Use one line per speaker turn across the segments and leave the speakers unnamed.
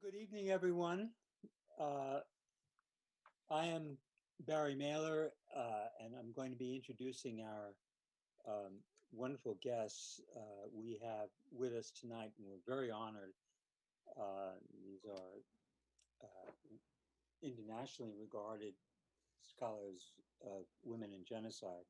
Good evening, everyone. Uh, I am Barry Mailer, and I'm going to be introducing our wonderful guests we have with us tonight, and we're very honored. These are internationally regarded scholars of women in genocide.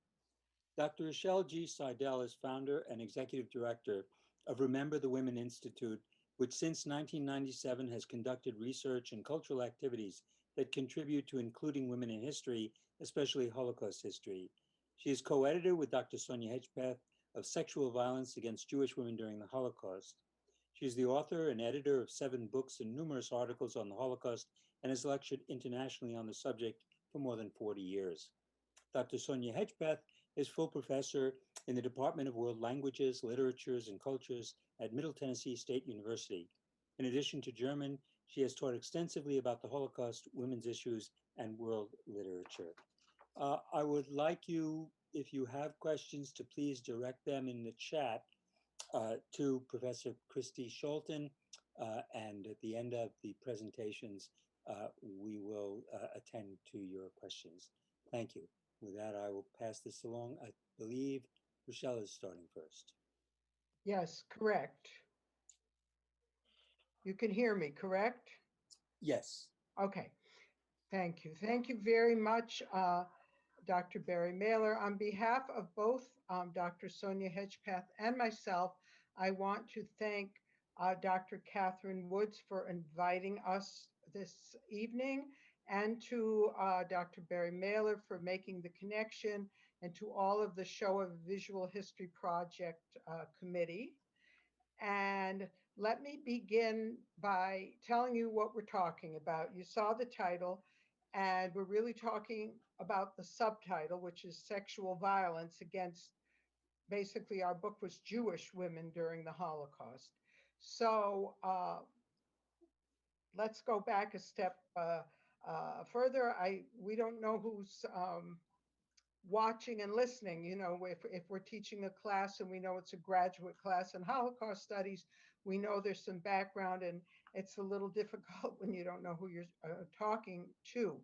Dr. Rochelle G. Saidel is founder and executive director of Remember the Women Institute, which since 1997 has conducted research and cultural activities that contribute to including women in history, especially Holocaust history. She is co-editor with Dr. Sonja Hedgepeth of Sexual Violence Against Jewish Women During the Holocaust. She is the author and editor of 7 books and numerous articles on the Holocaust and has lectured internationally on the subject for more than 40 years. Dr. Sonja Hedgepeth is full professor in the Department of World Languages, Literatures, and Cultures at Middle Tennessee State University. In addition to German, she has taught extensively about the Holocaust, women's issues, and world literature. I would like you, if you have questions, to please direct them in the chat to Professor Christy Scholten, and at the end of the presentations, we will attend to your questions. Thank you. With that, I will pass this along. I believe Rochelle is starting first.
Yes, correct. You can hear me, correct?
Yes.
Okay, thank you. Thank you very much, Dr. Barry Mailer. On behalf of both Dr. Sonja Hedgepeth and myself, I want to thank Dr. Catherine Woods for inviting us this evening, and to Dr. Barry Mailer for making the connection, and to all of the Shoah Visual History Project committee. And let me begin by telling you what we're talking about. You saw the title, and we're really talking about the subtitle, which is Sexual Violence Against, basically our book was Jewish Women During the Holocaust. So let's go back a step further. We don't know who's watching and listening. You know, if we're teaching a class and we know it's a graduate class in Holocaust studies, we know there's some background, and it's a little difficult when you don't know who you're talking to.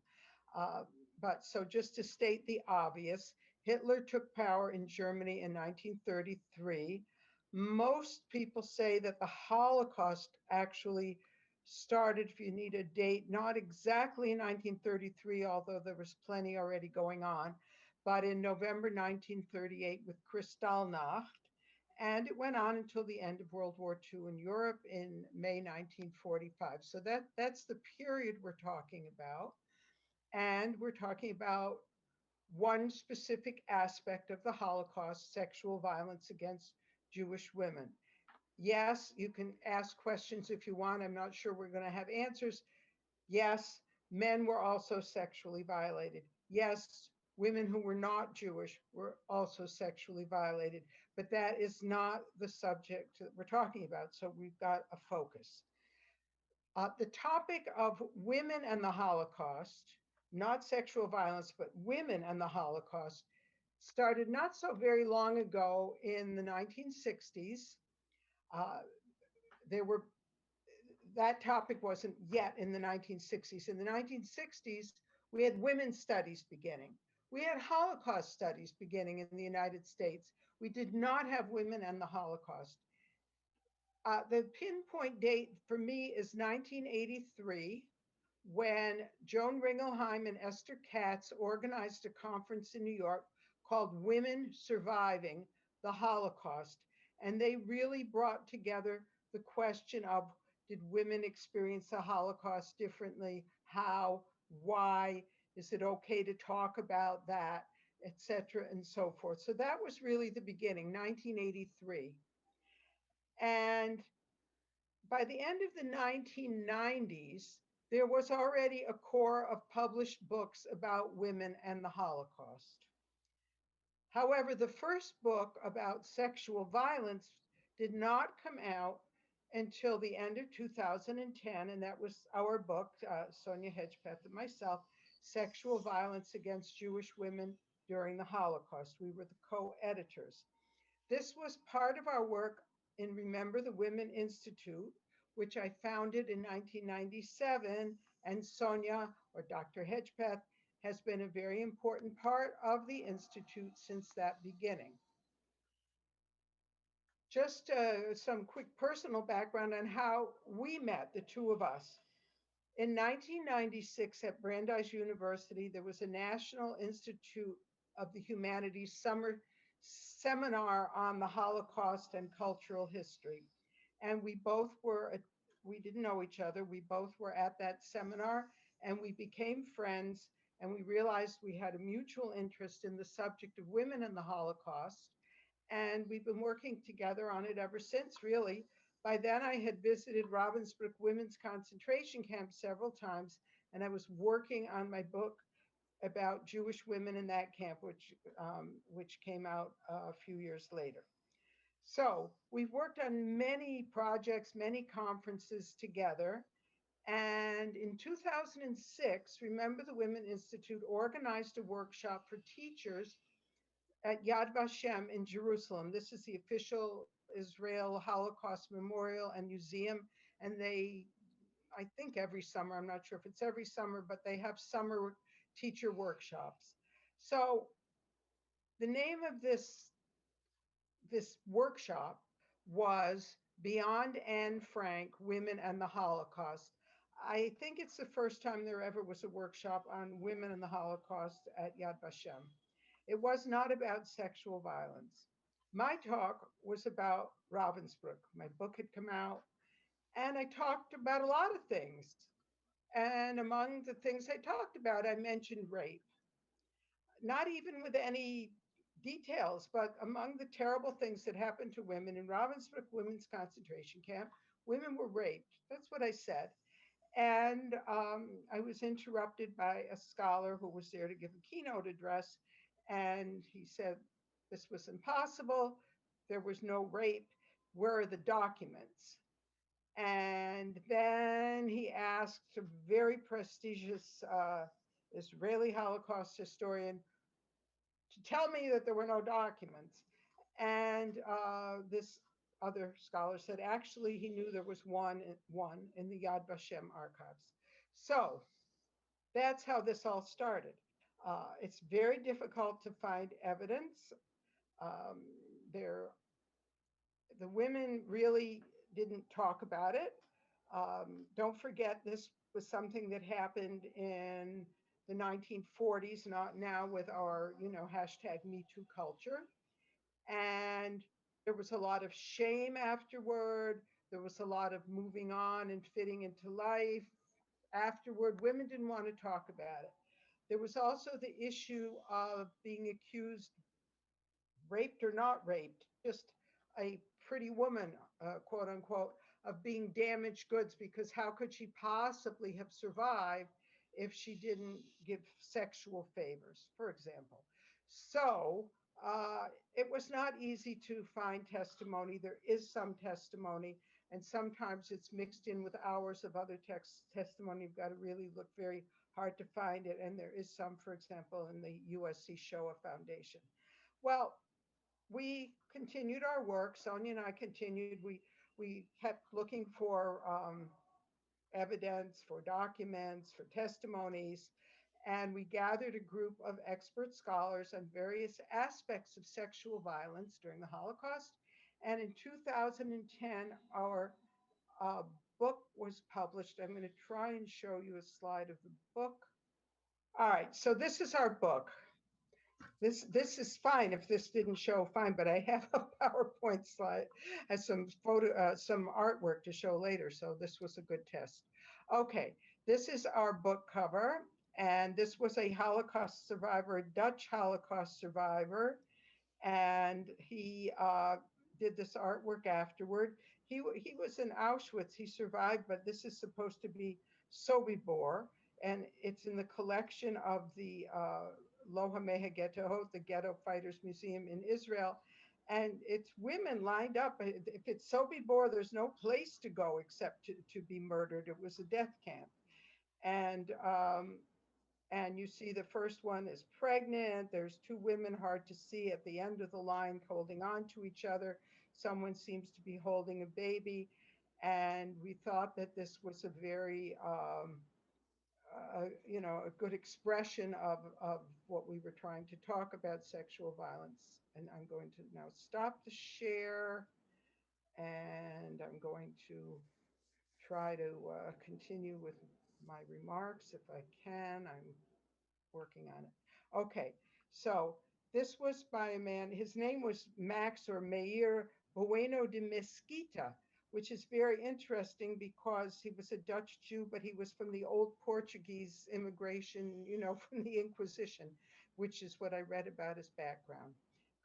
But so just to state the obvious, Hitler took power in Germany in 1933. Most people say that the Holocaust actually started, if you need a date, not exactly in 1933, although there was plenty already going on, but in November 1938 with Kristallnacht, and it went on until the end of World War II in Europe in May 1945. So that's the period we're talking about. And we're talking about one specific aspect of the Holocaust, sexual violence against Jewish women. Yes, you can ask questions if you want. I'm not sure we're going to have answers. Yes, men were also sexually violated. Yes, women who were not Jewish were also sexually violated, but that is not the subject that we're talking about, so we've got a focus. The topic of women and the Holocaust, not sexual violence, but women and the Holocaust, started not so very long ago in the 1960s. That topic wasn't yet in the 1960s. In the 1960s, we had women's studies beginning. We had Holocaust studies beginning in the United States. We did not have women and the Holocaust. The pinpoint date for me is 1983, when Joan Ringelheim and Esther Katz organized a conference in New York called Women Surviving the Holocaust. And they really brought together the question of, did women experience the Holocaust differently? How? Why? Is it okay to talk about that? Etc. and so forth. So that was really the beginning, 1983. And by the end of the 1990s, there was already a core of published books about women and the Holocaust. However, the first book about sexual violence did not come out until the end of 2010, and that was our book, Sonja Hedgepeth and myself, Sexual Violence Against Jewish Women During the Holocaust. We were the co-editors. This was part of our work in Remember the Women Institute, which I founded in 1997, and Sonja, or Dr. Hedgepeth, has been a very important part of the Institute since that beginning. Just some quick personal background on how we met, the two of us. In 1996 at Brandeis University, there was a National Institute of the Humanities summer seminar on the Holocaust and cultural history. And we didn't know each other. We both were at that seminar and we became friends, and we realized we had a mutual interest in the subject of women in the Holocaust. And we've been working together on it ever since, really. By then, I had visited Ravensbrück Women's Concentration Camp several times, and I was working on my book about Jewish women in that camp, which came out a few years later. So we've worked on many projects, many conferences together. And in 2006, Remember the Women Institute organized a workshop for teachers at Yad Vashem in Jerusalem. This is the official Israel Holocaust Memorial and Museum. And they, I think every summer, I'm not sure if it's every summer, but they have summer teacher workshops. So the name of this workshop was Beyond Anne Frank, Women and the Holocaust. I think it's the first time there ever was a workshop on women and the Holocaust at Yad Vashem. It was not about sexual violence. My talk was about Ravensbrück. My book had come out, and I talked about a lot of things. And among the things I talked about, I mentioned rape, not even with any details, but among the terrible things that happened to women in Ravensbrück Women's Concentration Camp, women were raped. That's what I said. And I was interrupted by a scholar who was there to give a keynote address. And he said, this was impossible. There was no rape. Where are the documents? And then he asked a very prestigious Israeli Holocaust historian to tell me that there were no documents. And this other scholar said, actually, he knew there was one in the Yad Vashem archives. So that's how this all started. It's very difficult to find evidence. Um, there, the women really didn't talk about it. Don't forget, this was something that happened in the 1940s, not now with our, hashtag Me Too culture. And there was a lot of shame afterward. There was a lot of moving on and fitting into life afterward. Women didn't want to talk about it. There was also the issue of being accused, raped or not raped, just a pretty woman, quote unquote, of being damaged goods, because how could she possibly have survived if she didn't give sexual favors, for example. So it was not easy to find testimony. There is some testimony, and sometimes it's mixed in with hours of other testimony. You've got to really look very hard to find it. And there is some, for example, in the USC Shoah Foundation. Well, we continued our work. Sonja and I continued. We kept looking for evidence, for documents, for testimonies, and we gathered a group of expert scholars on various aspects of sexual violence during the Holocaust. And in 2010, our book was published. I'm going to try and show you a slide of the book. All right, so this is our book. This is fine if this didn't show, fine, but I have a PowerPoint slide, has some some artwork to show later, so this was a good test. Okay, this is our book cover, and this was a Holocaust survivor, a Dutch Holocaust survivor, and he did this artwork afterward. He was in Auschwitz, he survived, but this is supposed to be Sobibor, and it's in the collection of the Lohameha Ghetto, the Ghetto Fighters Museum in Israel. And it's women lined up. If it's Sobibor, there's no place to go except to be murdered. It was a death camp. And you see the first one is pregnant. There's two women hard to see at the end of the line holding on to each other. Someone seems to be holding a baby. And we thought that this was a very, a good expression of what we were trying to talk about, sexual violence. And I'm going to now stop the share, and I'm going to try to continue with my remarks if I can. I'm working on it. Okay, so this was by a man, his name was Max or Meir Bueno de Mesquita, which is very interesting because he was a Dutch Jew, but he was from the old Portuguese immigration, from the Inquisition, which is what I read about his background,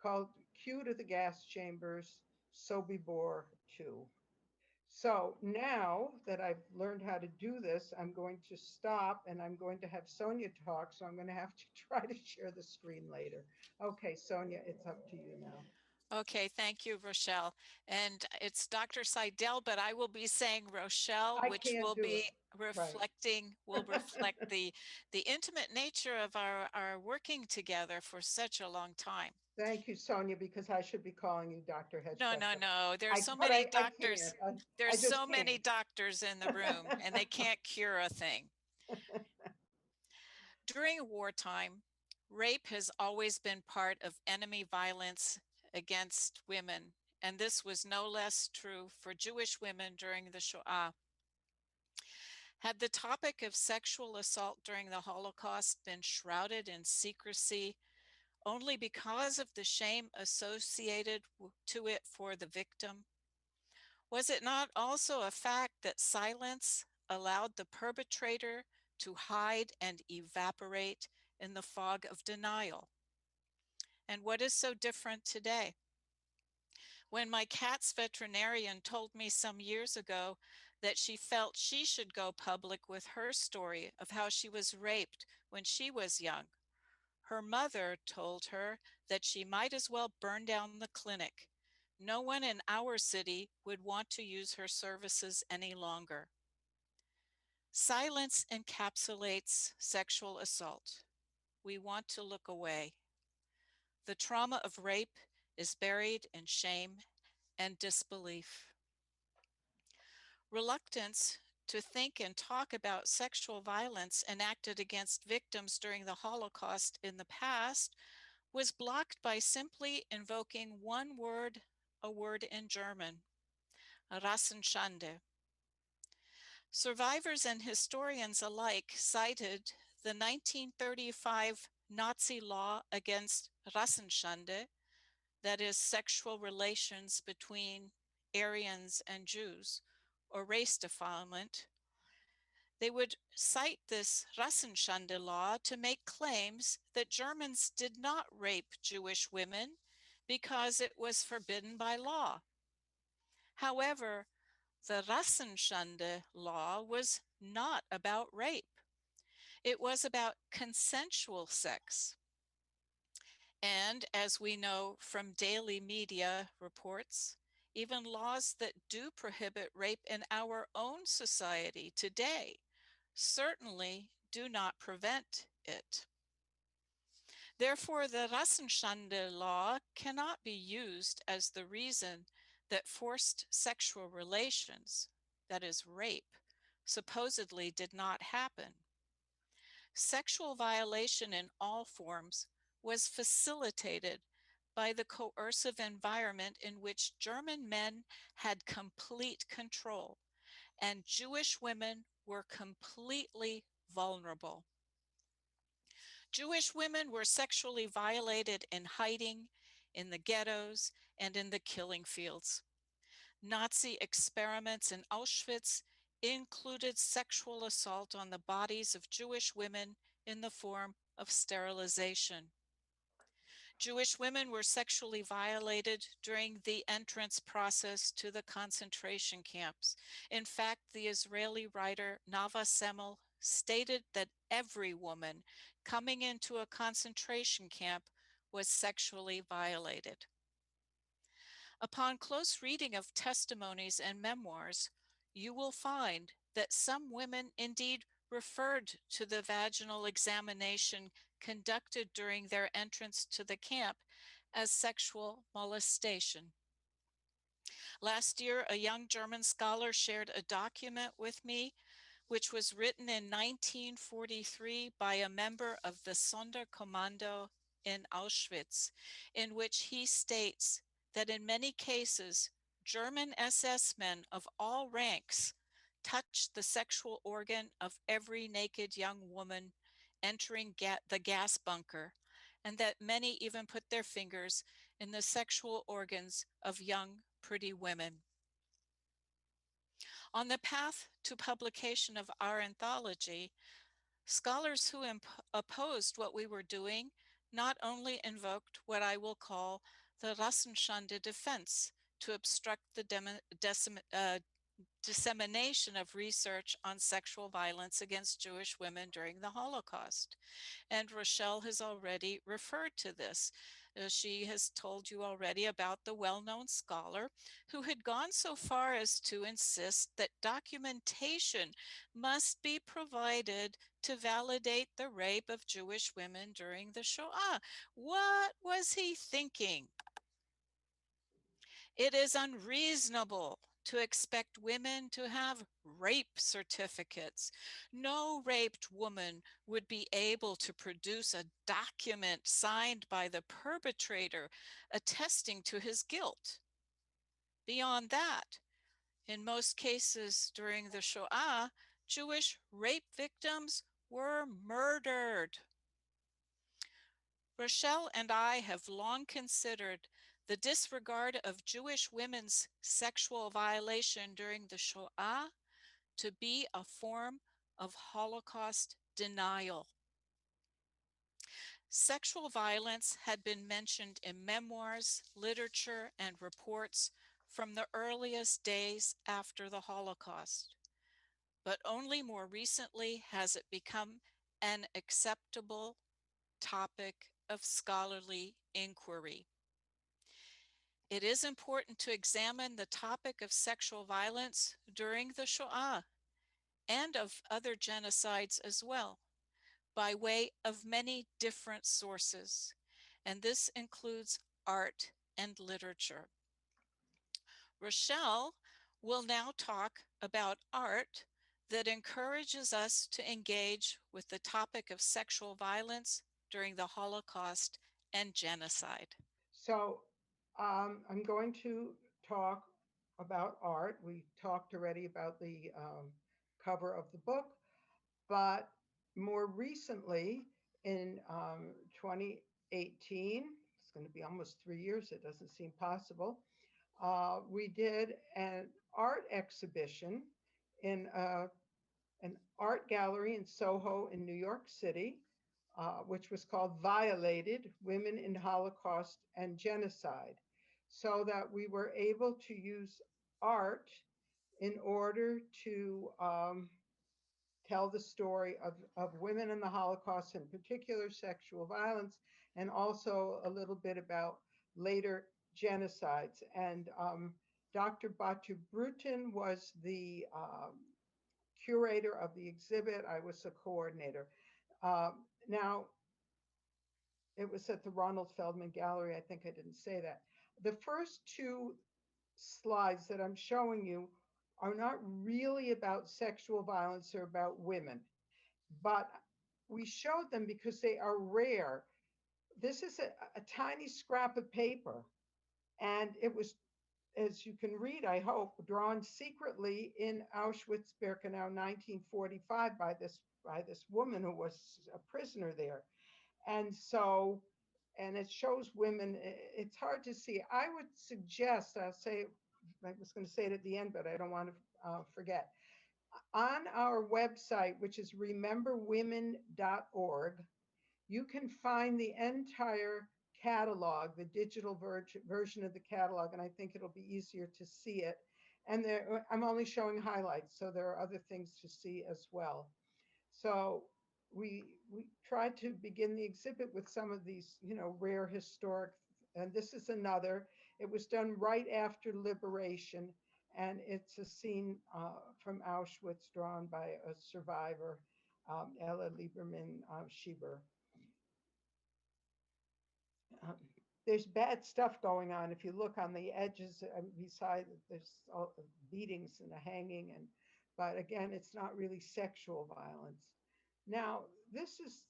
called Q to the Gas Chambers, Sobibor 2. So now that I've learned how to do this, I'm going to stop and I'm going to have Sonja talk. So I'm going to have to try to share the screen later. Okay, Sonja, it's up to you now.
Okay, thank you, Rochelle. And it's Dr. Saidel, but I will be saying Rochelle, which will be reflecting, will reflect the intimate nature of our working together for such a long time.
Thank you, Sonja, because I should be calling you Dr. Hedgepeth.
No. There's so many doctors. There's so many doctors in the room, and they can't cure a thing. During wartime, rape has always been part of enemy violence against women, and this was no less true for Jewish women during the Shoah. Had the topic of sexual assault during the Holocaust been shrouded in secrecy only because of the shame associated to it for the victim? Was it not also a fact that silence allowed the perpetrator to hide and evaporate in the fog of denial? And what is so different today? When my cat's veterinarian told me some years ago that she felt she should go public with her story of how she was raped when she was young, her mother told her that she might as well burn down the clinic. No one in our city would want to use her services any longer. Silence encapsulates sexual assault. We want to look away. The trauma of rape is buried in shame and disbelief. Reluctance to think and talk about sexual violence enacted against victims during the Holocaust in the past was blocked by simply invoking one word, a word in German, Rassenschande. Survivors and historians alike cited the 1935 Nazi law against Rassenschande, that is, sexual relations between Aryans and Jews, or race defilement. They would cite this Rassenschande law to make claims that Germans did not rape Jewish women because it was forbidden by law. However, the Rassenschande law was not about rape. It was about consensual sex. And as we know from daily media reports, even laws that do prohibit rape in our own society today certainly do not prevent it. Therefore, the Rassenschande law cannot be used as the reason that forced sexual relations, that is rape, supposedly did not happen. Sexual violation in all forms was facilitated by the coercive environment in which German men had complete control, and Jewish women were completely vulnerable. Jewish women were sexually violated in hiding, in the ghettos, and in the killing fields. Nazi experiments in Auschwitz included sexual assault on the bodies of Jewish women in the form of sterilization. Jewish women were sexually violated during the entrance process to the concentration camps. In fact, the Israeli writer Nava Semmel stated that every woman coming into a concentration camp was sexually violated. Upon close reading of testimonies and memoirs, you will find that some women indeed referred to the vaginal examination conducted during their entrance to the camp as sexual molestation. Last year, a young German scholar shared a document with me which was written in 1943 by a member of the Sonderkommando in Auschwitz, in which he states that in many cases, German SS men of all ranks touched the sexual organ of every naked young woman entering the gas bunker, and that many even put their fingers in the sexual organs of young, pretty women. On the path to publication of our anthology, scholars who opposed what we were doing not only invoked what I will call the Rassenschande defense to obstruct the dissemination of research on sexual violence against Jewish women during the Holocaust. And Rochelle has already referred to this. She has told you already about the well-known scholar who had gone so far as to insist that documentation must be provided to validate the rape of Jewish women during the Shoah. What was he thinking? It is unreasonable to expect women to have rape certificates. No raped woman would be able to produce a document signed by the perpetrator attesting to his guilt. Beyond that, in most cases during the Shoah, Jewish rape victims were murdered. Rochelle and I have long considered the disregard of Jewish women's sexual violation during the Shoah to be a form of Holocaust denial. Sexual violence had been mentioned in memoirs, literature, and reports from the earliest days after the Holocaust, but only more recently has it become an acceptable topic of scholarly inquiry. It is important to examine the topic of sexual violence during the Shoah and of other genocides as well, by way of many different sources, and this includes art and literature. Rochelle will now talk about art that encourages us to engage with the topic of sexual violence during the Holocaust and genocide.
So I'm going to talk about art. We talked already about the cover of the book, but more recently in 2018, it's going to be almost 3 years, it doesn't seem possible, we did an art exhibition in an art gallery in Soho in New York City, which was called Violated: Women in Holocaust and Genocide, so that we were able to use art in order to tell the story of women in the Holocaust, in particular sexual violence, and also a little bit about later genocides. And Dr. Batu Bruton was the curator of the exhibit. I was the coordinator. Now, it was at the Ronald Feldman Gallery. I think I didn't say that. The first two slides that I'm showing you are not really about sexual violence, they're about women. But we showed them because they are rare. This is a tiny scrap of paper, and it was, as you can read, I hope, drawn secretly in Auschwitz-Birkenau 1945 by this woman who was a prisoner there. And so, and it shows women, it's hard to see. I would suggest, I'll say, I was going to say it at the end, but I don't want to forget. On our website, which is rememberwomen.org, you can find the entire catalog, the digital version of the catalog, and I think it'll be easier to see it. And there, I'm only showing highlights, so there are other things to see as well. So we tried to begin the exhibit with some of these, rare historic, and this is another. It was done right after liberation, and it's a scene from Auschwitz drawn by a survivor, Ella Lieberman Schieber. there's bad stuff going on. If you look on the edges, beside there's all beatings and a hanging, and but again, it's not really sexual violence. Now, this is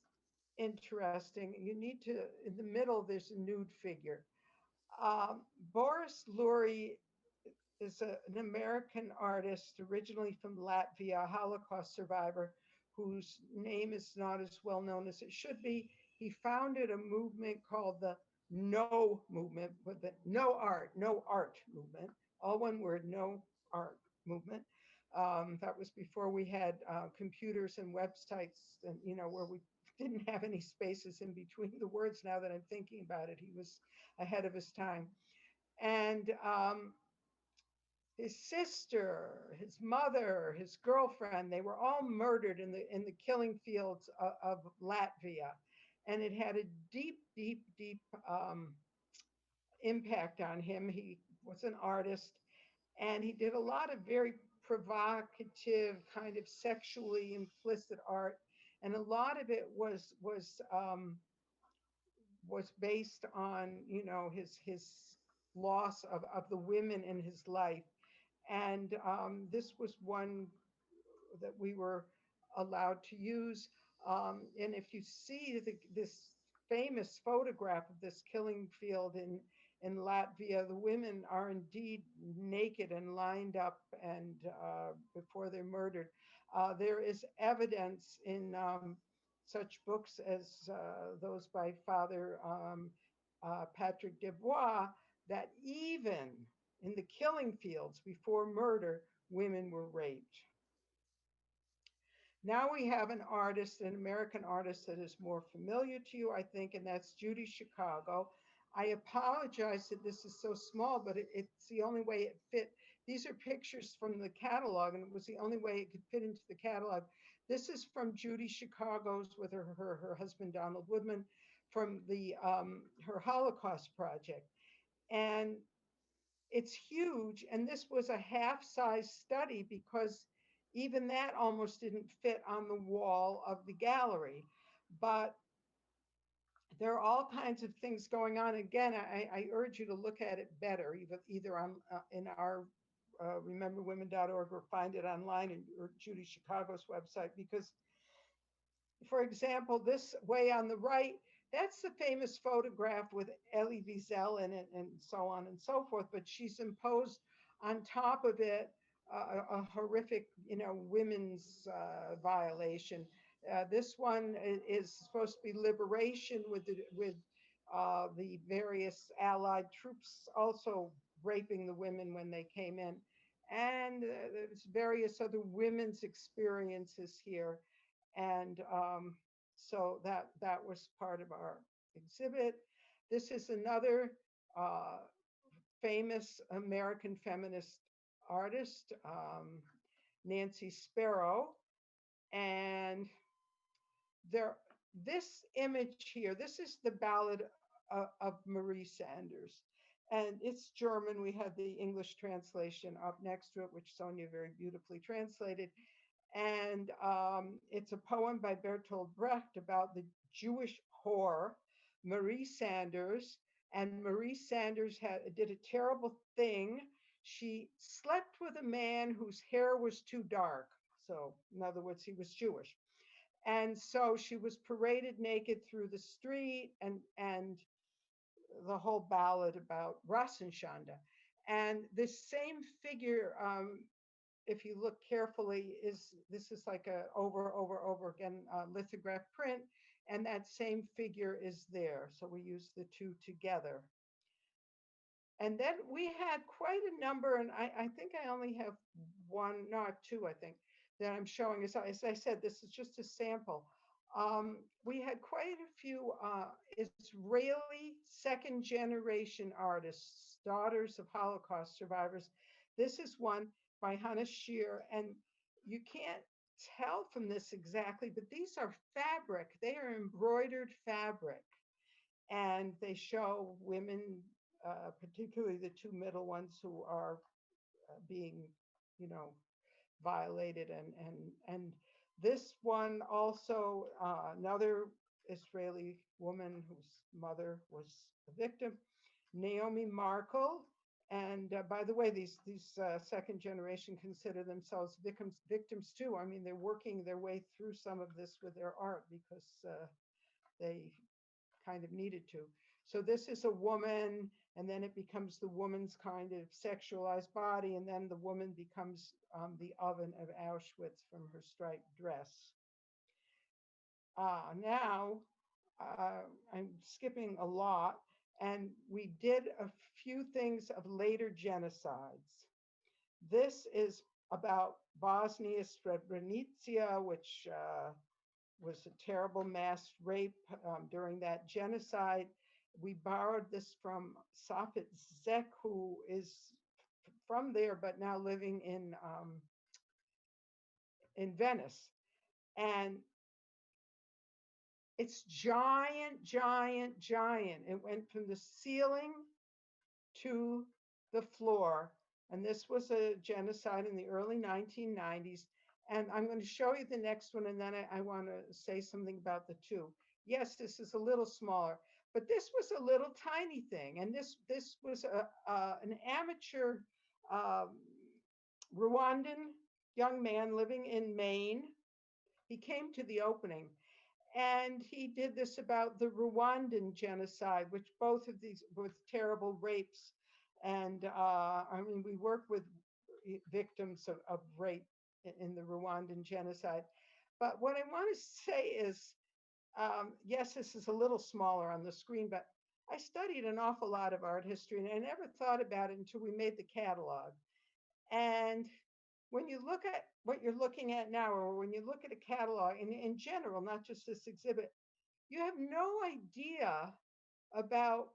interesting. You need to, in the middle, there's a nude figure. Um, Boris Lurie is an American artist originally from Latvia, a Holocaust survivor whose name is not as well known as it should be. He founded a movement called the No Movement, with the no art movement, all one word, no art movement. That was before we had computers and websites, and where we didn't have any spaces in between the words. Now that I'm thinking about it, he was ahead of his time. And his sister, his mother, his girlfriend, they were all murdered in the killing fields of Latvia. And it had a deep, deep, deep impact on him. He was an artist, and he did a lot of very provocative, kind of sexually implicit art. And a lot of it was based on, his loss of the women in his life. And this was one that we were allowed to use. And if you see this famous photograph of this killing field in Latvia, the women are indeed naked and lined up, and before they're murdered. There is evidence in such books as those by Father Patrick Dubois that even in the killing fields before murder, women were raped. Now we have an artist, an American artist that is more familiar to you, I think, and that's Judy Chicago. I apologize that this is so small, but it's the only way it fit. These are pictures from the catalog, and it was the only way it could fit into the catalog. This is from Judy Chicago's with her husband, Donald Woodman, from her Holocaust project. And it's huge. And this was a half-size study because even that almost didn't fit on the wall of the gallery. But there are all kinds of things going on. Again, I urge you to look at it better, either on in our rememberwomen.org, or find it online or Judy Chicago's website, because, for example, this way on the right, that's the famous photograph with Elie Wiesel in it, and so on and so forth. But she's imposed on top of it a horrific, women's violation. This one is supposed to be liberation, with the various Allied troops also raping the women when they came in, and there's various other women's experiences here. And so that was part of our exhibit. This is another famous American feminist artist, Nancy Sparrow. And this image here, this is the Ballad of Marie Sanders. And it's German. We have the English translation up next to it, which Sonja very beautifully translated. And it's a poem by Bertolt Brecht about the Jewish whore, Marie Sanders. And Marie Sanders did a terrible thing. She slept with a man whose hair was too dark. So, in other words, he was Jewish. And so she was paraded naked through the street, and the whole ballad about Rassenschande. And this same figure, if you look carefully, this is like a over again lithograph print, and that same figure is there. So we use the two together. And then we had quite a number, and I think I only have one, not two, I think, that I'm showing. As I said, this is just a sample. We had quite a few Israeli second generation artists, daughters of Holocaust survivors. This is one by Hannah Shear, and you can't tell from this exactly, but these are fabric. They are embroidered fabric, and they show women, particularly the two middle ones, who are being, violated. And this one also, another Israeli woman whose mother was a victim, Naomi Markle. And by the way, these second generation consider themselves victims too. I mean, they're working their way through some of this with their art because they kind of needed to. So this is a woman, and then it becomes the woman's kind of sexualized body, and then the woman becomes the oven of Auschwitz from her striped dress. Now, I'm skipping a lot, and we did a few things of later genocides. This is about Bosnia Srebrenica, which was a terrible mass rape during that genocide. We borrowed this from Safet Zek, who is from there, but now living in Venice. And it's giant, giant, giant. It went from the ceiling to the floor. And this was a genocide in the early 1990s. And I'm going to show you the next one, and then I want to say something about the two. Yes, this is a little smaller, but this was a little tiny thing. And this was an amateur Rwandan young man living in Maine. He came to the opening, and he did this about the Rwandan genocide, which both of these were terrible rapes. And I mean, we work with victims of rape in the Rwandan genocide. But what I want to say is, yes, this is a little smaller on the screen, but I studied an awful lot of art history, and I never thought about it until we made the catalog. And when you look at what you're looking at now, or when you look at a catalog in general, not just this exhibit, you have no idea about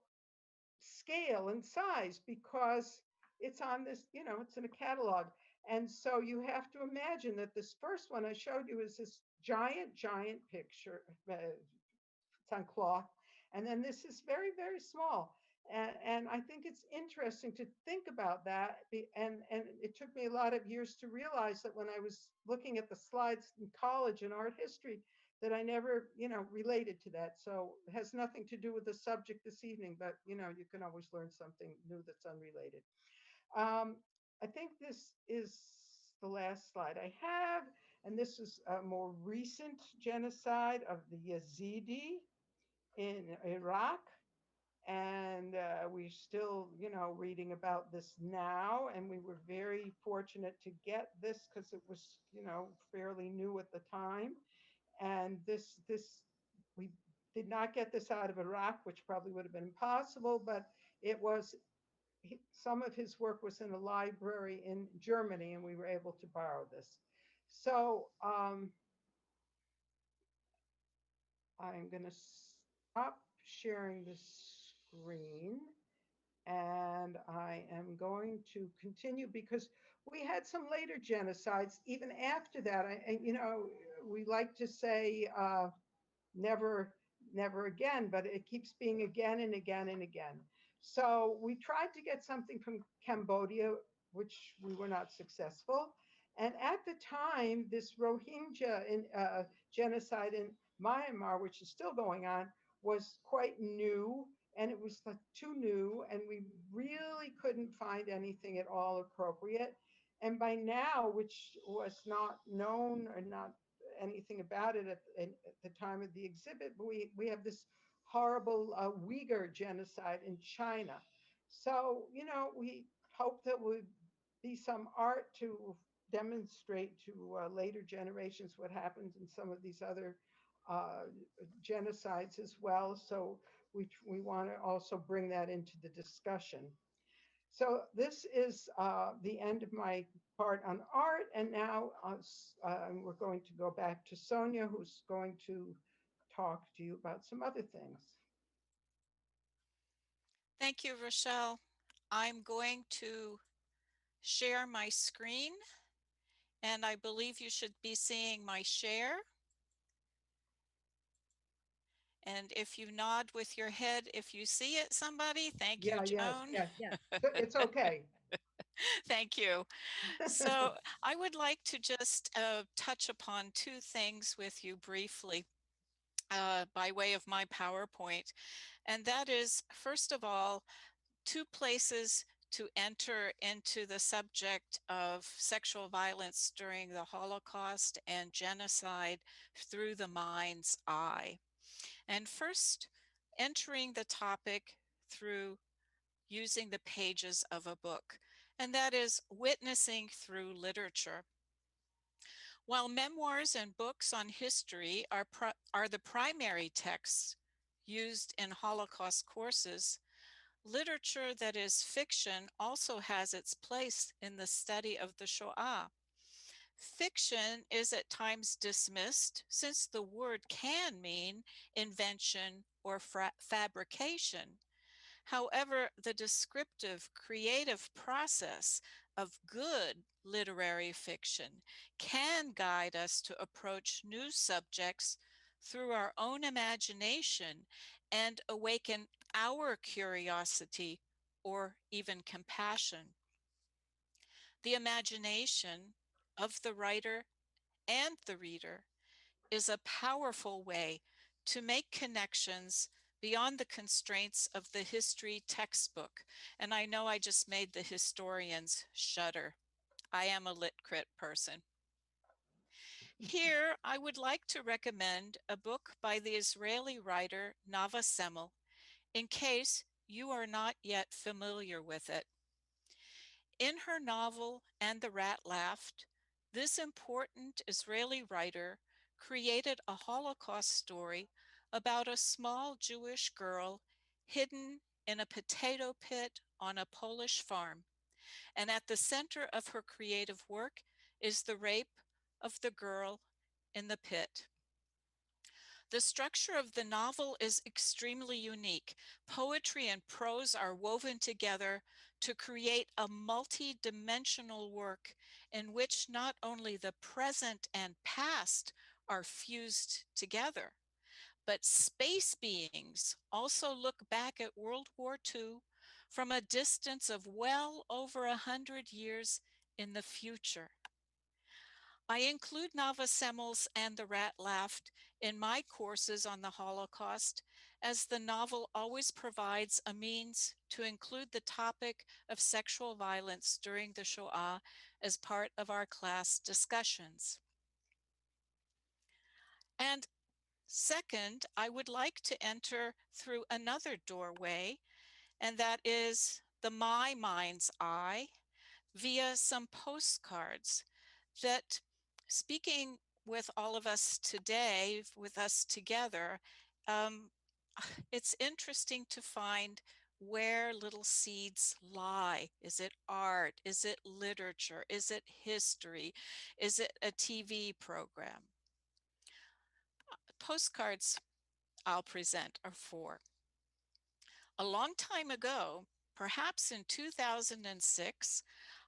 scale and size because it's on this, it's in a catalog. And so you have to imagine that this first one I showed you is this giant, giant picture. It's on cloth. And then this is very, very small. And I think it's interesting to think about that. And it took me a lot of years to realize that when I was looking at the slides in college in art history, that I never, related to that. So it has nothing to do with the subject this evening, but, you can always learn something new that's unrelated. I think this is the last slide I have, and this is a more recent genocide of the Yazidi in Iraq. And we're still, reading about this now. And we were very fortunate to get this because it was, fairly new at the time. And we did not get this out of Iraq, which probably would have been impossible, but it was, some of his work was in a library in Germany, and we were able to borrow this. So I'm going to stop sharing the screen, and I am going to continue because we had some later genocides even after that. We like to say never, never again, but it keeps being again and again and again. So we tried to get something from Cambodia, which we were not successful. And at the time, this Rohingya genocide in Myanmar, which is still going on, was quite new, and it was too new, and we really couldn't find anything at all appropriate. And by now, which was not known or not anything about it at the time of the exhibit, but we have this horrible Uyghur genocide in China. So, we hope that would be some art to demonstrate to later generations what happens in some of these other genocides as well. So we want to also bring that into the discussion. So this is the end of my part on art. And now we're going to go back to Sonja, who's going to talk to you about some other things.
Thank you, Rochelle. I'm going to share my screen, and I believe you should be seeing my share. And if you nod with your head, if you see it, somebody, thank you, Joan.
Yes. It's okay.
Thank you. So I would like to just touch upon two things with you briefly. by way of my PowerPoint. And that is, first of all, 2 places to enter into the subject of sexual violence during the Holocaust and genocide through the mind's eye. And first, entering the topic through using the pages of a book, and that is witnessing through literature. While memoirs and books on history are the primary texts used in Holocaust courses, literature that is fiction also has its place in the study of the Shoah. Fiction is at times dismissed since the word can mean invention or fabrication. However, the descriptive, creative process of good literary fiction can guide us to approach new subjects through our own imagination and awaken our curiosity or even compassion. The imagination of the writer and the reader is a powerful way to make connections beyond the constraints of the history textbook. And I know I just made the historians shudder. I am a lit crit person. Here, I would like to recommend a book by the Israeli writer Nava Semmel, in case you are not yet familiar with it. In her novel And the Rat Laughed, this important Israeli writer created a Holocaust story about a small Jewish girl hidden in a potato pit on a Polish farm. And at the center of her creative work is the rape of the girl in the pit. The structure of the novel is extremely unique. Poetry and prose are woven together to create a multi-dimensional work in which not only the present and past are fused together, but space beings also look back at World War II from a distance of well over 100 years in the future. I include Nava Semmel's And the Rat Laughed in my courses on the Holocaust, as the novel always provides a means to include the topic of sexual violence during the Shoah as part of our class discussions. And second, I would like to enter through another doorway, and that is the My Mind's Eye via some postcards that, speaking with all of us today, with us together, it's interesting to find where little seeds lie. Is it art? Is it literature? Is it history? Is it a TV program? Postcards I'll present are 4. A long time ago, perhaps in 2006,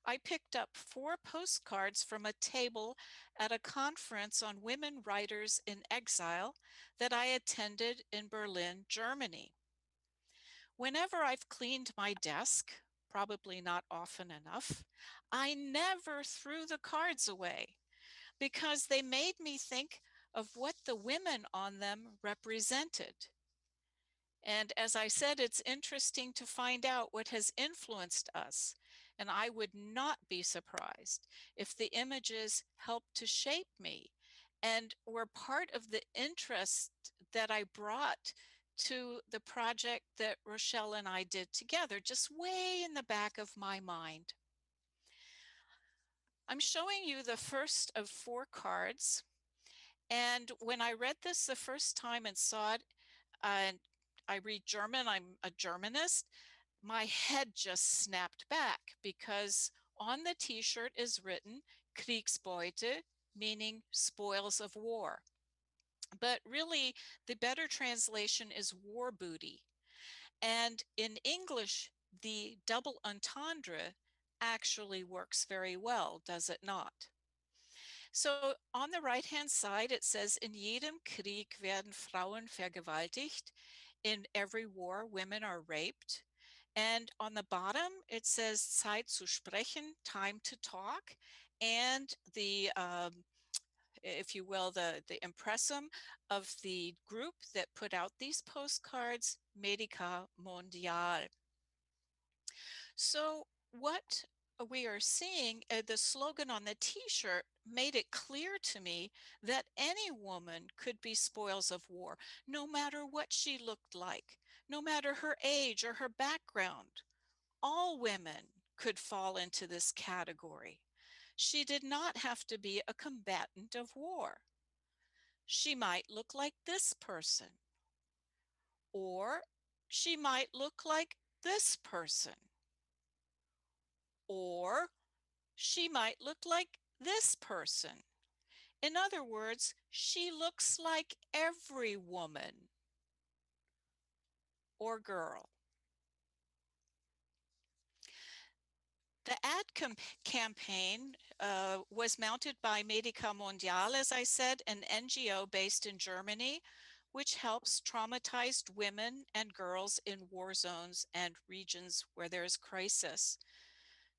I picked up 4 postcards from a table at a conference on women writers in exile that I attended in Berlin, Germany. Whenever I've cleaned my desk, probably not often enough, I never threw the cards away because they made me think of what the women on them represented. And as I said, it's interesting to find out what has influenced us. And I would not be surprised if the images helped to shape me and were part of the interest that I brought to the project that Rochelle and I did together, just way in the back of my mind. I'm showing you the first of 4 cards. And when I read this the first time and saw it, and I read German, I'm a Germanist, my head just snapped back because on the t-shirt is written Kriegsbeute, meaning spoils of war. But really, the better translation is war booty. And in English, the double entendre actually works very well, does it not? So on the right-hand side, it says, in jedem Krieg werden Frauen vergewaltigt. In every war, women are raped. And on the bottom, it says Zeit zu sprechen, time to talk. And the if you will, the impressum of the group that put out these postcards, Medica Mondiale. So what we are seeing, the slogan on the t-shirt made it clear to me that any woman could be spoils of war, no matter what she looked like, no matter her age or her background. All women could fall into this category. She did not have to be a combatant of war. She might look like this person, or she might look like this person, or she might look like this person. In other words, she looks like every woman or girl. The ad campaign was mounted by Medica Mondiale, as I said, an NGO based in Germany, which helps traumatized women and girls in war zones and regions where there is crisis.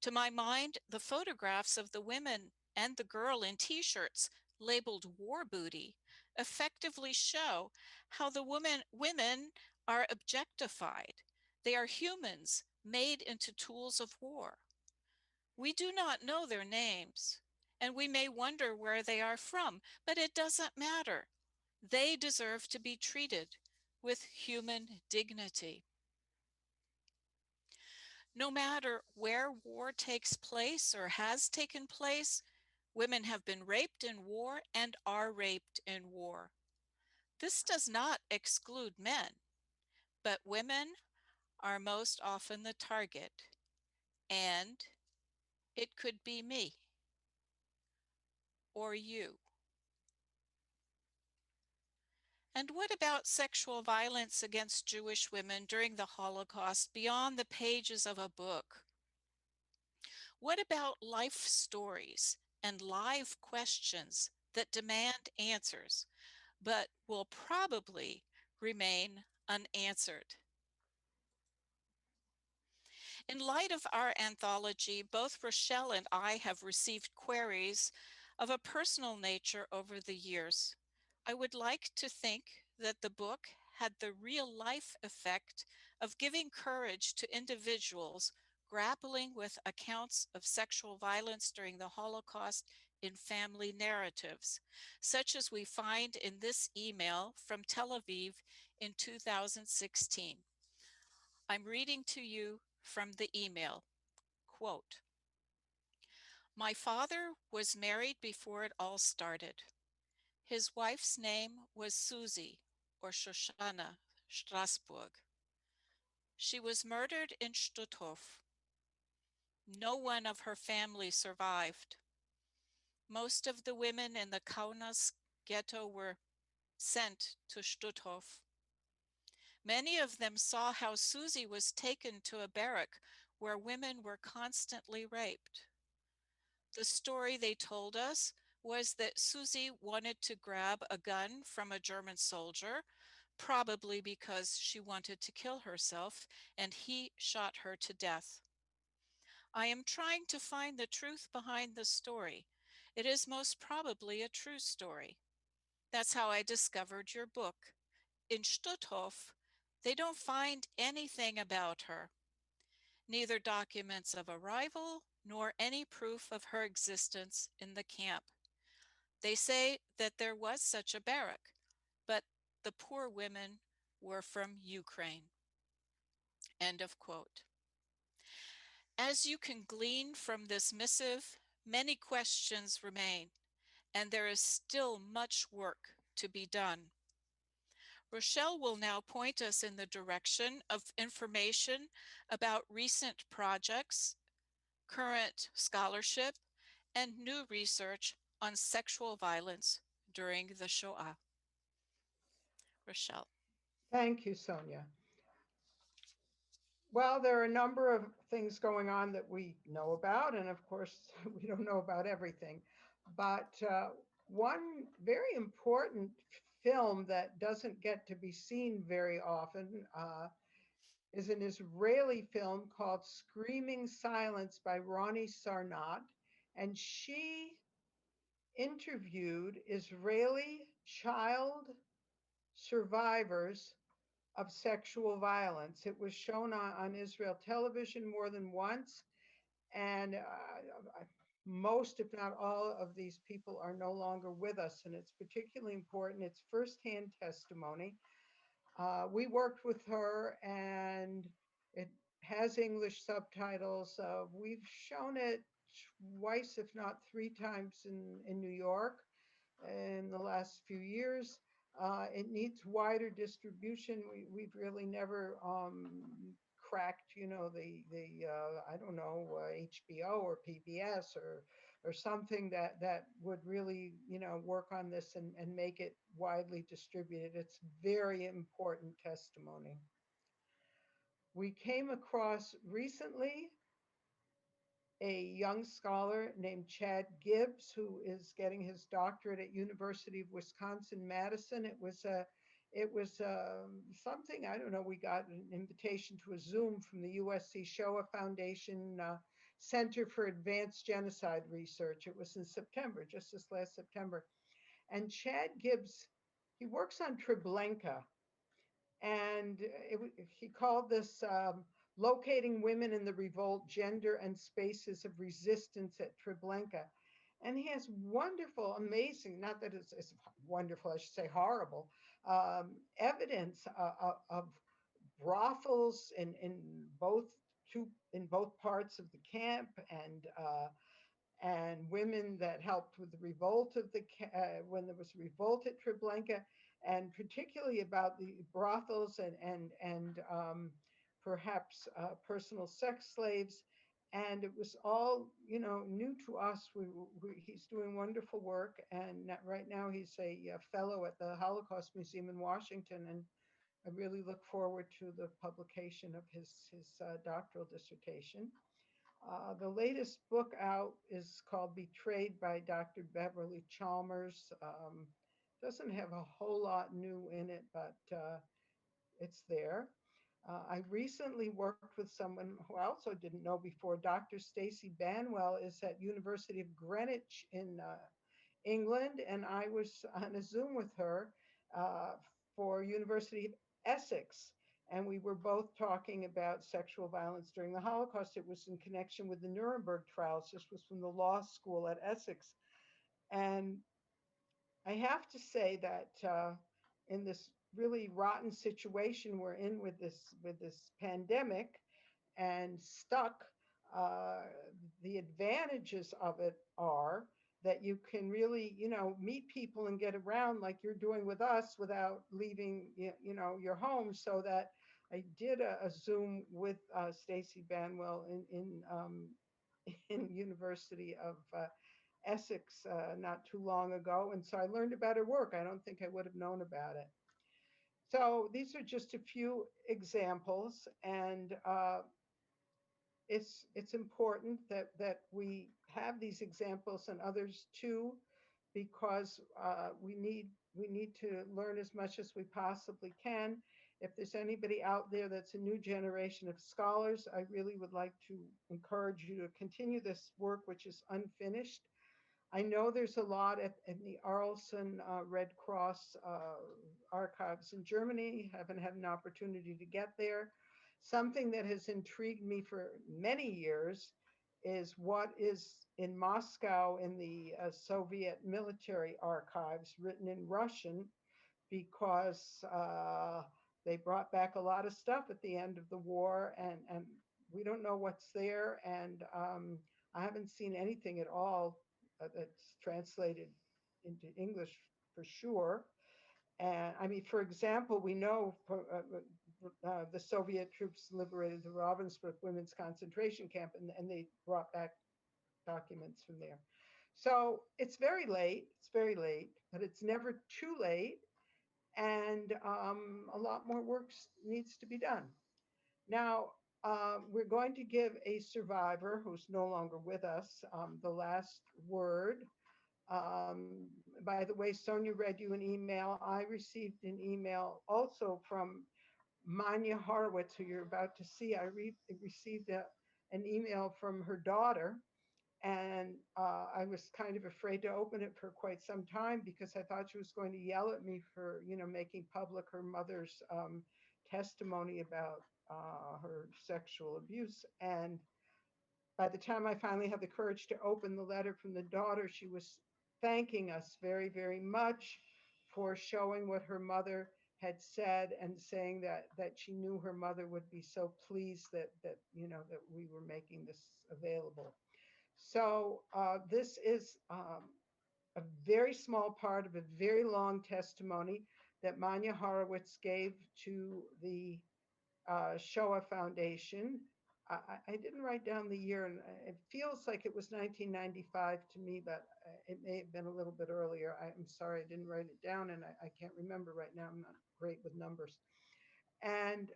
To my mind, the photographs of the women and the girl in t-shirts labeled war booty effectively show how the women are objectified. They are humans made into tools of war. We do not know their names, and we may wonder where they are from, but it doesn't matter. They deserve to be treated with human dignity. No matter where war takes place or has taken place, women have been raped in war and are raped in war. This does not exclude men, but women are most often the target, and it could be me or you. And what about sexual violence against Jewish women during the Holocaust beyond the pages of a book? What about life stories and live questions that demand answers, but will probably remain unanswered? In light of our anthology, both Rochelle and I have received queries of a personal nature over the years. I would like to think that the book had the real life effect of giving courage to individuals grappling with accounts of sexual violence during the Holocaust in family narratives, such as we find in this email from Tel Aviv in 2016. I'm reading to you from the email, quote, "My father was married before it all started. His wife's name was Susie, or Shoshana, Strasbourg. She was murdered in Stutthof. No one of her family survived. Most of the women in the Kaunas ghetto were sent to Stutthof. Many of them saw how Susie was taken to a barrack where women were constantly raped. The story they told us was that Susie wanted to grab a gun from a German soldier, probably because she wanted to kill herself, and he shot her to death. I am trying to find the truth behind the story. It is most probably a true story. That's how I discovered your book. In Stutthof, they don't find anything about her, neither documents of arrival nor any proof of her existence in the camp. They say that there was such a barrack, but the poor women were from Ukraine." End of quote. As you can glean from this missive, many questions remain, and there is still much work to be done. Rochelle will now point us in the direction of information about recent projects, current scholarship, and new research on sexual violence during the Shoah. Rochelle.
Thank you, Sonja. Well, there are a number of things going on that we know about, and of course, we don't know about everything. But one very important film that doesn't get to be seen very often is an Israeli film called Screaming Silence by Ronnie Sarnat. And she interviewed Israeli child survivors of sexual violence. It was shown on Israel television more than once, and most, if not all, of these people are no longer with us, and it's particularly important. It's firsthand testimony. We worked with her, and it has English subtitles. We've shown it twice, if not three times, in New York in the last few years. It needs wider distribution. We've really never cracked, I don't know, HBO or PBS or something that would really, work on this and make it widely distributed. It's very important testimony. We came across recently a young scholar named Chad Gibbs, who is getting his doctorate at University of Wisconsin-Madison. It was something, I don't know, we got an invitation to a Zoom from the USC Shoah Foundation Center for Advanced Genocide Research. It was in September, just this last September. And Chad Gibbs, he works on Treblinka, and he called this Locating Women in the Revolt, Gender and Spaces of Resistance at Treblinka. And he has wonderful, amazing, not that it's wonderful, I should say horrible, evidence of brothels in both parts of the camp, and women that helped with the revolt of when there was a revolt at Treblinka, and particularly about the brothels and perhaps personal sex slaves. And it was all, new to us. He's doing wonderful work, and right now he's a fellow at the Holocaust Museum in Washington, and I really look forward to the publication of his doctoral dissertation. The latest book out is called Betrayed by Dr. Beverly Chalmers. Doesn't have a whole lot new in it, but it's there. I recently worked with someone who I also didn't know before. Dr. Stacy Banwell is at University of Greenwich in England, and I was on a Zoom with her uh, for University of Essex, and we were both talking about sexual violence during the Holocaust. It was in connection with the Nuremberg trials. This was from the law school at Essex, and I have to say that in this really rotten situation we're in with this pandemic and stuck, uh, the advantages of it are that you can really, meet people and get around like you're doing with us without leaving, your home. So that I did a Zoom with Stacy Banwell in University of Essex not too long ago. And so I learned about her work. I don't think I would have known about it. So these are just a few examples, and it's important that we have these examples and others too, because we need to learn as much as we possibly can. If there's anybody out there that's a new generation of scholars, I really would like to encourage you to continue this work, which is unfinished. I know there's a lot in the Arlson Red Cross archives in Germany. Haven't had an opportunity to get there. Something that has intrigued me for many years is what is in Moscow in the Soviet military archives, written in Russian, because they brought back a lot of stuff at the end of the war, and we don't know what's there. And I haven't seen anything at all that's translated into English for sure. And I mean, for example, we know the Soviet troops liberated the Ravensbrück women's concentration camp, and they brought back documents from there. So it's very late. It's very late, but it's never too late. And a lot more work needs to be done. Now, we're going to give a survivor who's no longer with us the last word. By the way, Sonja read you an email. I received an email also from Manya Horowitz, who you're about to see. I received an email from her daughter, And I was kind of afraid to open it for quite some time because I thought she was going to yell at me for, making public her mother's testimony about her sexual abuse. And by the time I finally had the courage to open the letter from the daughter, she was thanking us very, very much for showing what her mother had said and saying that she knew her mother would be so pleased that we were making this available. So this is a very small part of a very long testimony that Manya Horowitz gave to the Shoah Foundation. I didn't write down the year, and it feels like it was 1995 to me, but it may have been a little bit earlier. I'm sorry, I didn't write it down, and I can't remember right now. I'm not great with numbers. And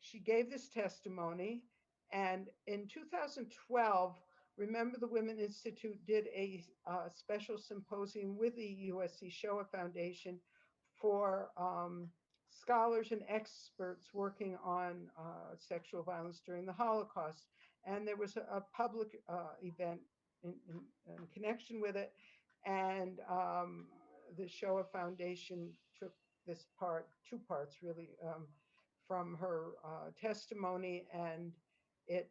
she gave this testimony, and in 2012, Remember the Women Institute did a special symposium with the USC Shoah Foundation for scholars and experts working on sexual violence during the Holocaust. And there was a public event in connection with it. And the Shoah Foundation took this part, two parts really, from her testimony, and it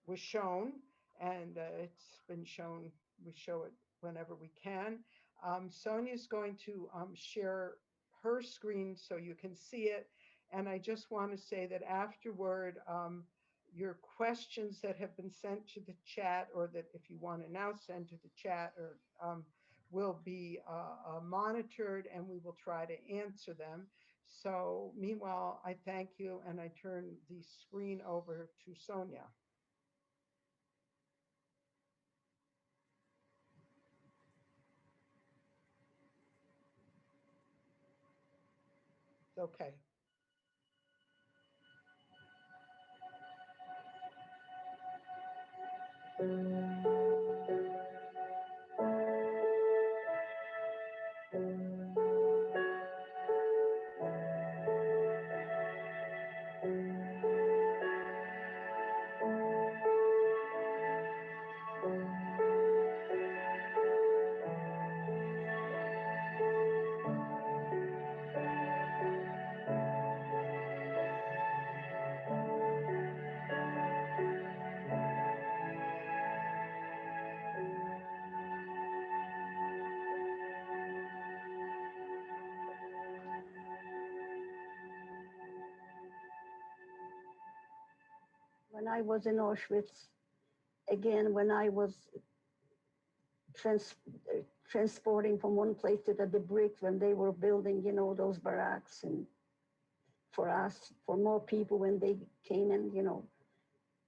was shown, and it's been shown. We show it whenever we can. Sonja is going to share her screen so you can see it. And I just want to say that afterward, your questions that have been sent to the chat, or that if you want to now send to the chat, or will be monitored, and we will try to answer them. So meanwhile, I thank you, and I turn the screen over to Sonja. Okay.
When I was in Auschwitz, again, when I was transporting from one place to the bricks, when they were building, those barracks, and for us, for more people when they came in,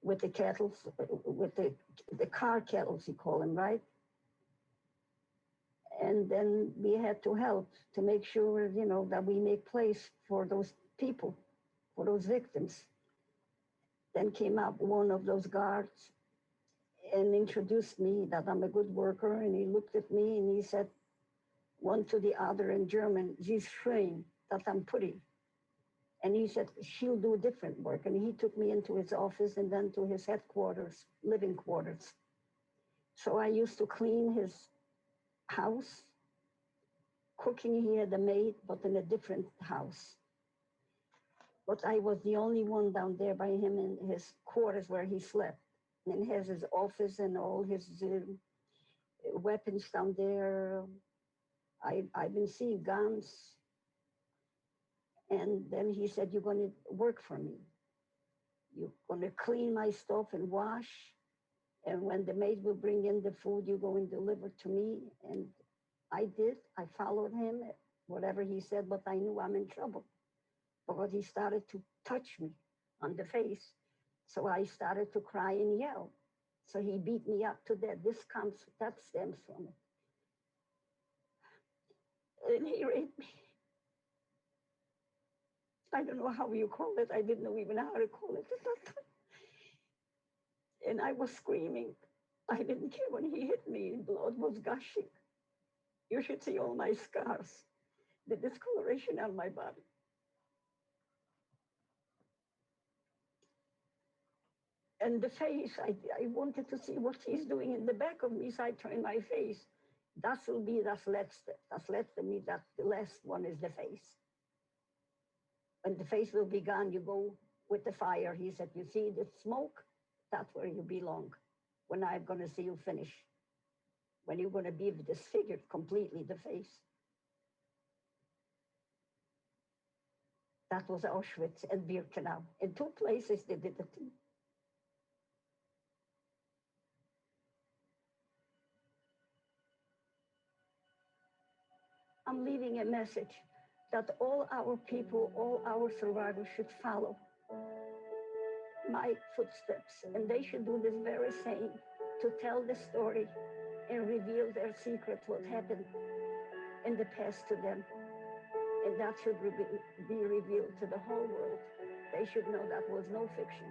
with the kettles, with the car kettles, you call them, right? And then we had to help to make sure, that we make place for those people, for those victims. Then came up one of those guards and introduced me that I'm a good worker. And he looked at me and he said, one to the other in German, "She's schön," that I'm pretty. And he said, "She'll do different work." And he took me into his office and then to his headquarters, living quarters. So I used to clean his house. Cooking, he had a maid, but in a different house. But I was the only one down there by him in his quarters where he slept. And he has his office and all his weapons down there. I've been seeing guns. And then he said, "You're going to work for me. You're going to clean my stuff and wash. And when the maid will bring in the food, you're going to deliver to me." And I did. I followed him, whatever he said, but I knew I'm in trouble. Because he started to touch me on the face. So I started to cry and yell. So he beat me up to death. That stems from it. And he raped me. I don't know how you call it. I didn't know even how to call it at that time. And I was screaming. I didn't care when he hit me. Blood was gushing. You should see all my scars, the discoloration on my body. And the face, I wanted to see what she's doing in the back of me, so I turned my face. Das will be das Letzte. Das Letzte means that the last one is the face. When the face will be gone, you go with the fire. He said, you see the smoke? That's where you belong. When I'm going to see you finish. When you're going to be disfigured completely, the face. That was Auschwitz and Birkenau. In two places they did it. I'm leaving a message that all our people, all our survivors should follow my footsteps. And they should do this very same, to tell the story and reveal their secret, what happened in the past to them. And that should be revealed to the whole world. They should know that was no fiction,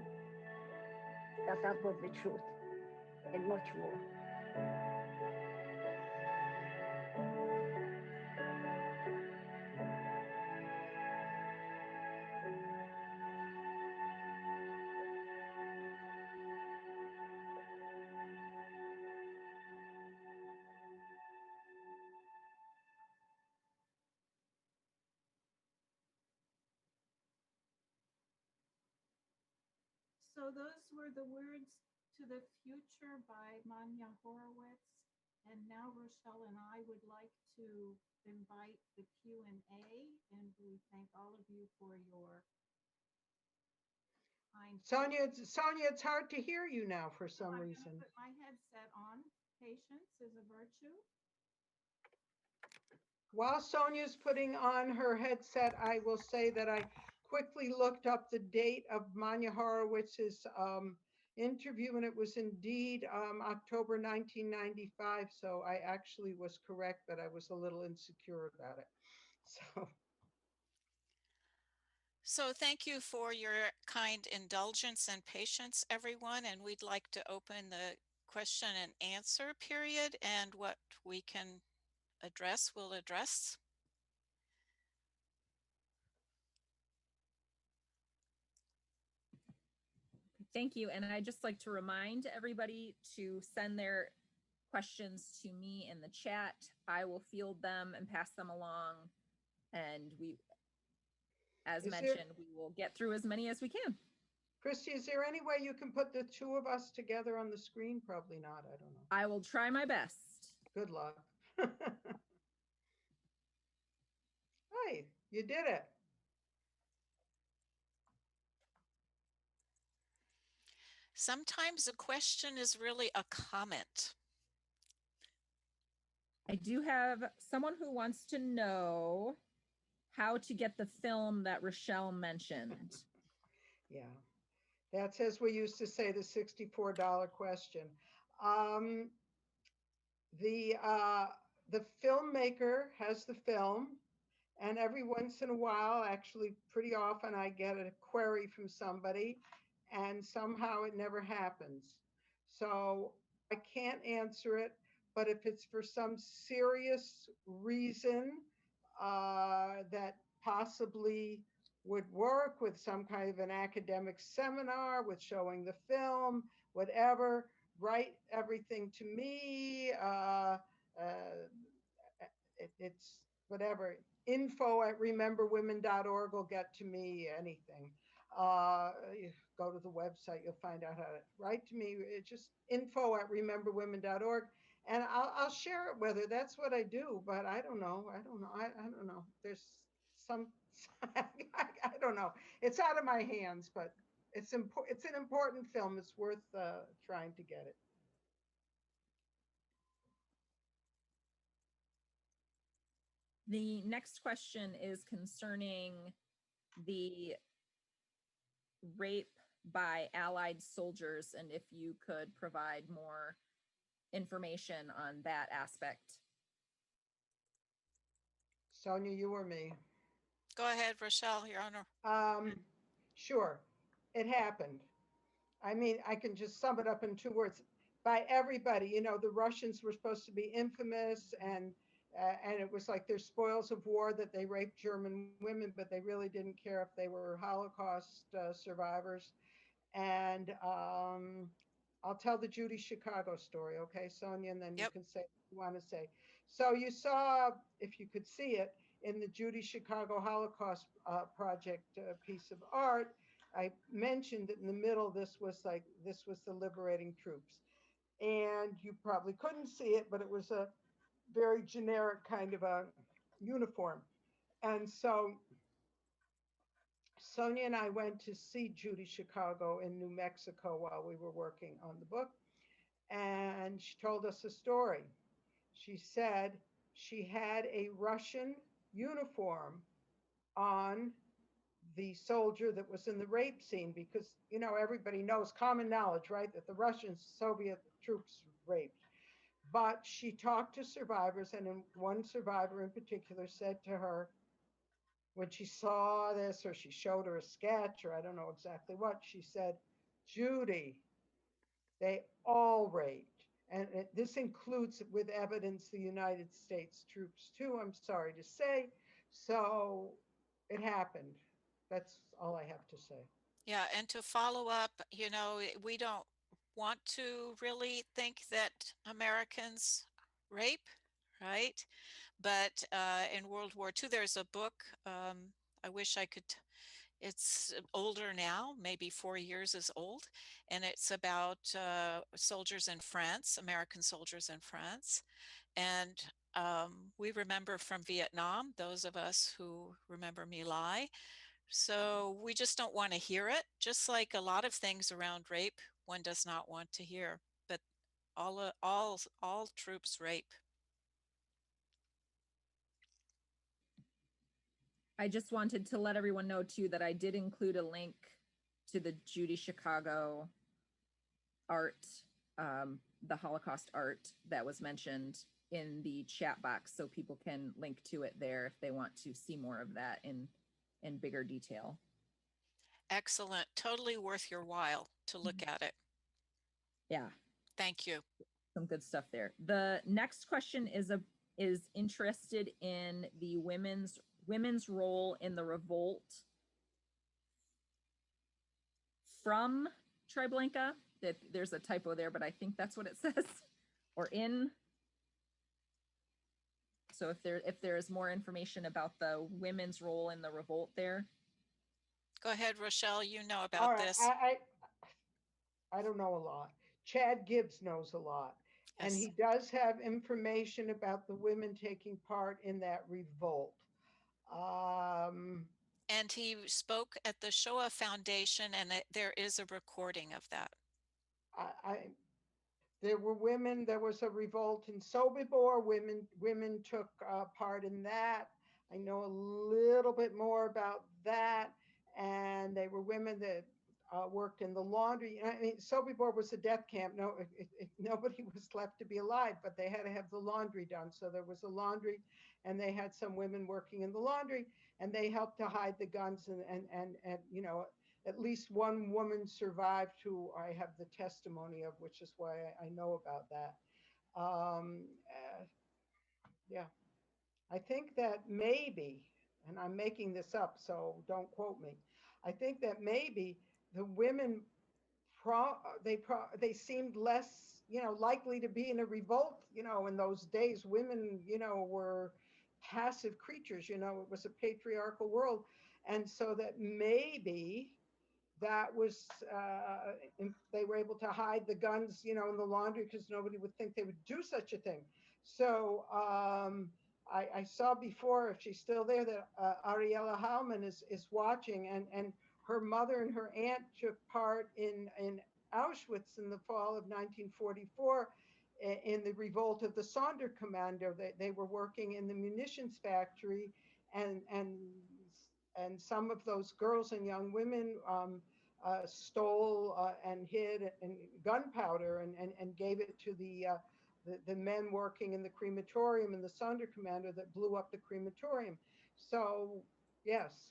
that that was the truth, and much more.
So those were the words to the future by Manya Horowitz. And now Rochelle and I would like to invite the Q&A, and we thank all of you for your kind.
Sonja, it's hard to hear you now for some reason.
Put my headset on. Patience is a virtue.
While Sonja's putting on her headset, I will say that I quickly looked up the date of Manya Horowitz's interview, and it was indeed October 1995. So I actually was correct, but I was a little insecure about it.
So thank you for your kind indulgence and patience, everyone. And we'd like to open the question and answer period, and what we can address, we'll address.
Thank you. And I'd just like to remind everybody to send their questions to me in the chat. I will field them and pass them along. And we, as mentioned, we will get through as many as we can.
Christy, is there any way you can put the two of us together on the screen? Probably not. I don't know.
I will try my best.
Good luck. Hey, you did it.
Sometimes a question is really a comment.
I do have someone who wants to know how to get the film that Rochelle mentioned.
Yeah, that's, as we used to say, the $64 question. The filmmaker has the film, and every once in a while, actually pretty often, I get a query from somebody, and somehow it never happens. So I can't answer it, but if it's for some serious reason that possibly would work, with some kind of an academic seminar, with showing the film, whatever, write everything to me. It's whatever, info@rememberwomen.org will get to me, anything. You go to the website, you'll find out how to write to me. It's just info@rememberwomen.org. And I'll share it with her. That's what I do, but I don't know. I don't know. There's some, I don't know. It's out of my hands, but it's an important film. It's worth trying to get it.
The next question is concerning the rape by Allied soldiers, and if you could provide more information on that aspect.
Sonja, you or me?
Go ahead, Rochelle, Your Honor.
Sure, it happened. I mean, I can just sum it up in 2 words. By everybody, you know, the Russians were supposed to be infamous, and it was like their spoils of war that they raped German women, but they really didn't care if they were Holocaust survivors. And I'll tell the Judy Chicago story, okay, Sonja, and then you
Yep.
can say what you want to say. So you saw, if you could see it, in the Judy Chicago Holocaust Project piece of art, I mentioned that in the middle, this was the liberating troops. And you probably couldn't see it, but it was a very generic kind of a uniform. And so Sonja and I went to see Judy Chicago in New Mexico while we were working on the book. And she told us a story. She said she had a Russian uniform on the soldier that was in the rape scene because, you know, everybody knows, common knowledge, right, that the Russian Soviet troops raped. But she talked to survivors, and one survivor in particular said to her, when she saw this, or she showed her a sketch, or I don't know exactly what, she said, Judy, they all raped. And this includes with evidence the United States troops too, I'm sorry to say. So it happened. That's all I have to say.
Yeah, and to follow up, you know, we don't want to really think that Americans rape, right? But in World War II, there's a book. I wish I could. It's older now, maybe 4 years is old, and it's about soldiers in France, American soldiers in France, and we remember from Vietnam, those of us who remember My Lai. So we just don't want to hear it, just like a lot of things around rape, one does not want to hear. But all troops rape.
I just wanted to let everyone know too that I did include a link to the Judy Chicago art, the Holocaust art that was mentioned in the chat box, so people can link to it there if they want to see more of that in bigger detail.
Excellent. Totally worth your while to look at it.
Yeah.
Thank you.
Some good stuff there. The next question is interested in the women's role in the revolt from Treblinka. That there's a typo there, but I think that's what it says, or in. So if there is more information about the women's role in the revolt there.
Go ahead, Rochelle. You know
All
about
right,
this.
I don't know a lot. Chad Gibbs knows a lot.
Yes.
And he does have information about the women taking part in that revolt.
And he spoke at the Shoah Foundation, and there is a recording of that.
There were women. There was a revolt in Sobibor. Women took part in that. I know a little bit more about that. And they were women that worked in the laundry. I mean, Sobibor was a death camp. No, nobody was left to be alive, but they had to have the laundry done. So there was a laundry, and they had some women working in the laundry, and they helped to hide the guns. And you know, at least one woman survived, who I have the testimony of, which is why I know about that. Yeah, I think that maybe, and I'm making this up, so don't quote me. I think that maybe the women they seemed less, you know, likely to be in a revolt. You know, in those days, women, you know, were passive creatures. You know, it was a patriarchal world, and so that maybe that was they were able to hide the guns, you know, in the laundry because nobody would think they would do such a thing. So I saw before, if she's still there, that Ariella Hallman is watching, and her mother and her aunt took part in Auschwitz in the fall of 1944 in the revolt of the Sonderkommando. They were working in the munitions factory, and some of those girls and young women stole and hid and gunpowder and gave it to the men working in the crematorium and the Sonderkommando that blew up the crematorium. So, yes.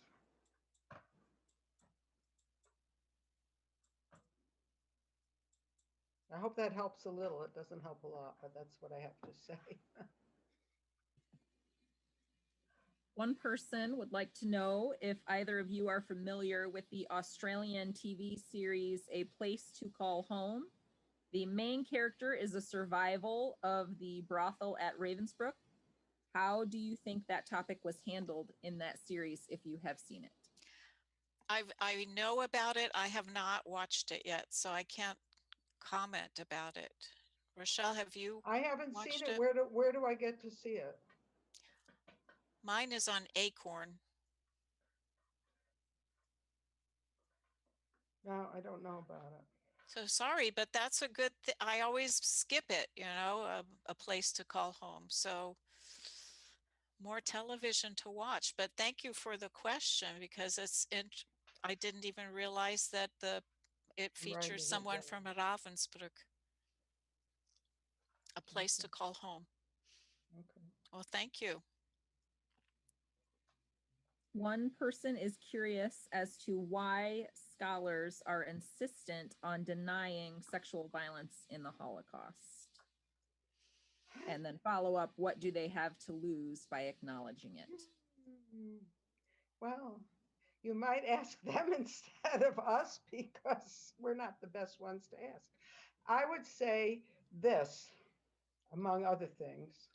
I hope that helps a little. It doesn't help a lot, but that's what I have to say.
One person would like to know if either of you are familiar with the Australian TV series A Place to Call Home. The main character is a survival of the brothel at Ravensbrück. How do you think that topic was handled in that series if you have seen it?
I know about it. I have not watched it yet, so I can't comment about it. Rochelle, have you?
I haven't seen
Watched
it.
it?
Where do I get to see it?
Mine is on Acorn.
No, I don't know about it.
So sorry, but that's a good I always skip it, you know, a place to call home. So more television to watch. But thank you for the question, because I didn't even realize that it
Right,
features
is it
someone
right?
from Ravensbrück, a place to call home.
Okay.
Well, thank you.
One person is curious as to why scholars are insistent on denying sexual violence in the Holocaust. And then follow up, what do they have to lose by acknowledging it?
Well, you might ask them instead of us, because we're not the best ones to ask. I would say this, among other things.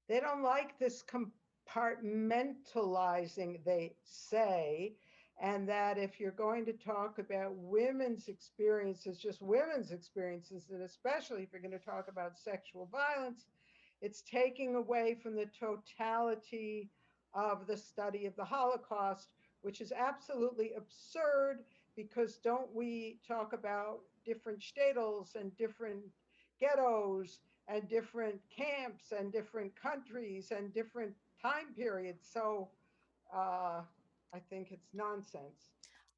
They don't like this compartmentalizing, they say, and that if you're going to talk about women's experiences, just women's experiences, and especially if you're going to talk about sexual violence, it's taking away from the totality of the study of the Holocaust, which is absolutely absurd, because don't we talk about different shtetls and different ghettos and different camps and different countries and different time periods? So I think it's nonsense.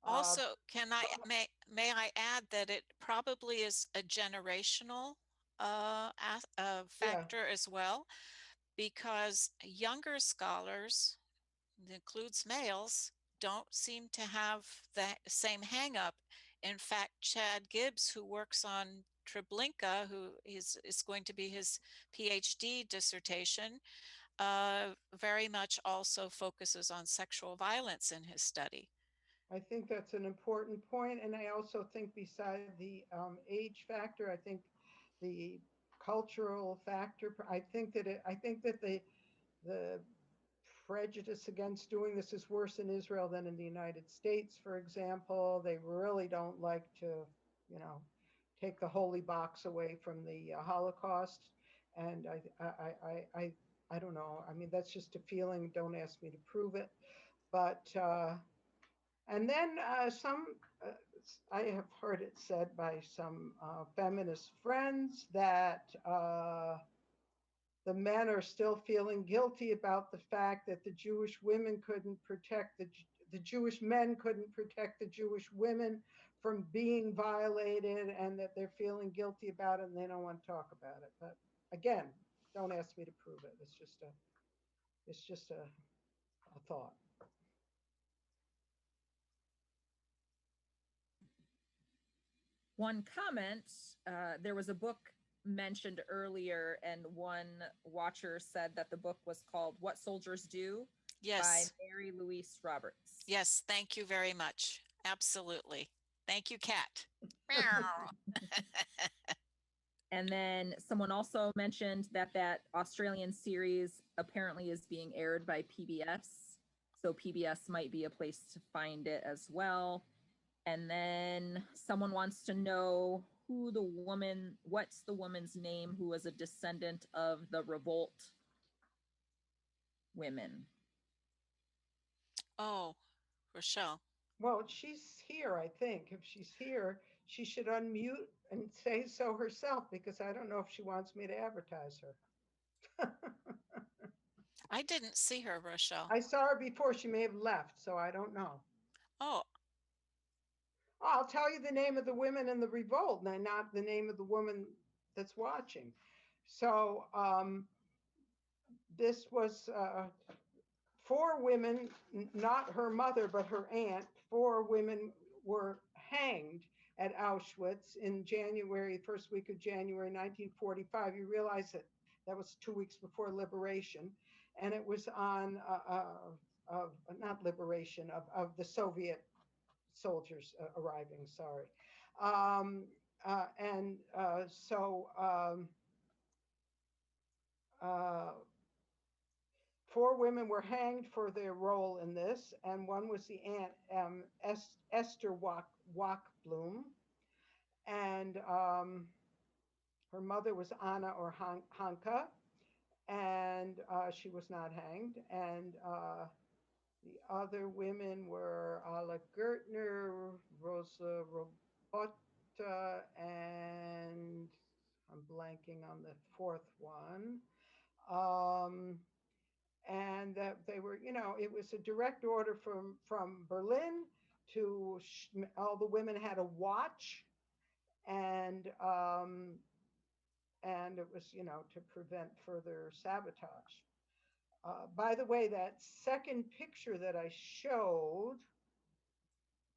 Also, may I add that it probably is a generational
Yeah,
factor as well, because younger scholars, it includes males, don't seem to have the same hang up. In fact, Chad Gibbs, who works on Treblinka, who is going to be his PhD dissertation, very much also focuses on sexual violence in his study.
I think that's an important point, and I also think beside the age factor, I think the cultural factor. I think that the prejudice against doing this is worse in Israel than in the United States, for example. They really don't like to, you know, take the holy box away from the Holocaust, and I don't know. I mean, that's just a feeling. Don't ask me to prove it, but. And then I have heard it said by some feminist friends that the men are still feeling guilty about the fact that the Jewish women couldn't protect the Jewish men couldn't protect the Jewish women from being violated, and that they're feeling guilty about it and they don't want to talk about it. But again, don't ask me to prove it. It's just a thought.
One comment, there was a book mentioned earlier, and one watcher said that the book was called What Soldiers Do by
Yes.
Mary Louise Roberts.
Yes, thank you very much. Absolutely. Thank you, Kat.
And then someone also mentioned that that Australian series apparently is being aired by PBS. So PBS might be a place to find it as well. And then someone wants to know what's the woman's name who was a descendant of the revolt women?
Oh, Rochelle.
Well, she's here, I think. If she's here, she should unmute and say so herself, because I don't know if she wants me to advertise her.
I didn't see her, Rochelle.
I saw her before. She may have left, so I don't know.
Oh,
I'll tell you the name of the women in the revolt, and not the name of the woman that's watching. So this was 4 women, not her mother, but her aunt. 4 women were hanged at Auschwitz in January, first week of January 1945. You realize that That was 2 weeks before liberation. And it was on, of not liberation, of the Soviet soldiers arriving, sorry. Uh, 4 women were hanged for their role in this, and one was the aunt, Esther Wachblum, and her mother was Anna or Hanka, and she was not hanged. And the other women were Ala Gertner, Rosa Robota, and I'm blanking on the 4th one. And that they were, it was a direct order from Berlin to all the women had a watch, and it was, to prevent further sabotage. By the way, that second picture that I showed,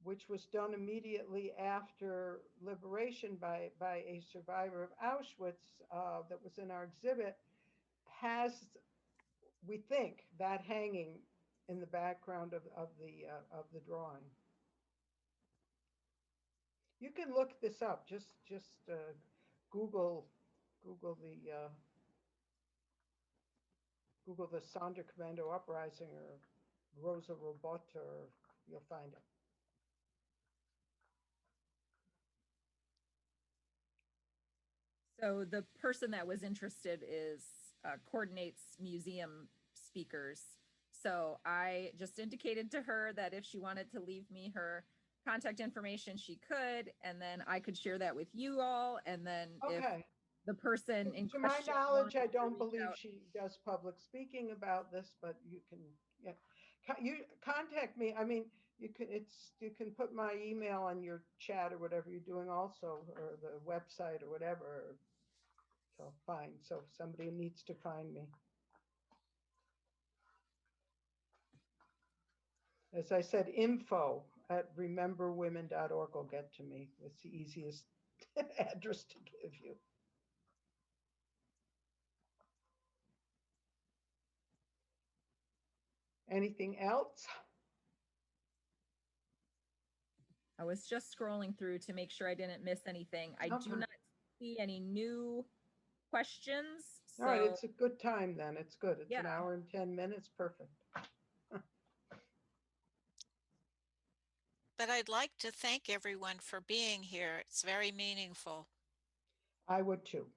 which was done immediately after liberation by a survivor of Auschwitz, that was in our exhibit, has, we think, that hanging in the background of the drawing. You can look this up. Just Google the Sonja Commando Uprising or Rosa Robota, or you'll find it.
So the person that was interested coordinates museum speakers. So I just indicated to her that if she wanted to leave me her contact information, she could, and then I could share that with you all. And then if
Okay.
the person in
To my
question
knowledge, I
wanted to
don't
reach
believe
out-
she does public speaking about this, but you can, yeah, you contact me. I mean, you can put my email on your chat or whatever you're doing also, or the website or whatever. So fine. So somebody needs to find me. As I said, info@rememberwomen.org will get to me. It's the easiest address to give you. Anything else?
I was just scrolling through to make sure I didn't miss anything. I
Okay.
do not see any new questions.
All right,
so-
it's a good time then. It's good. It's an
Yeah.
hour and 10 minutes. Perfect.
But I'd like to thank everyone for being here. It's very meaningful.
I would too.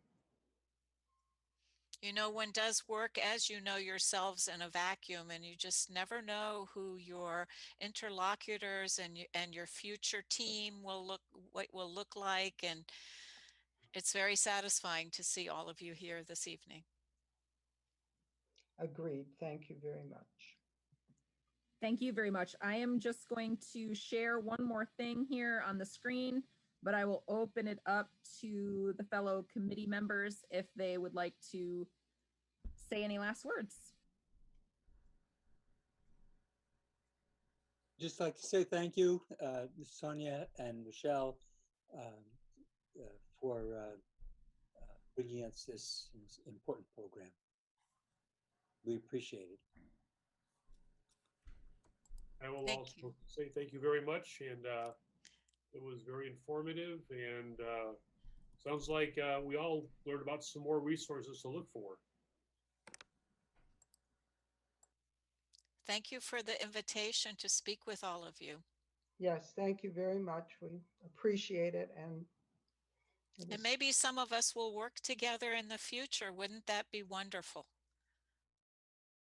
One does work, as you know yourselves, in a vacuum, and you just never know who your interlocutors and your future team what will look like. And it's very satisfying to see all of you here this evening.
Agreed. Thank you very much.
Thank you very much. I am just going to share one more thing here on the screen, but I will open it up to the fellow committee members if they would like to say any last words.
Just like to say thank you, Sonja and Rochelle, for bringing us this important program. We appreciate it.
I will
Thank
also
you.
say thank you very much, and it was very informative, and sounds like we all learned about some more resources to look for.
Thank you for the invitation to speak with all of you.
Yes, thank you very much. We appreciate it.
And maybe some of us will work together in the future. Wouldn't that be wonderful?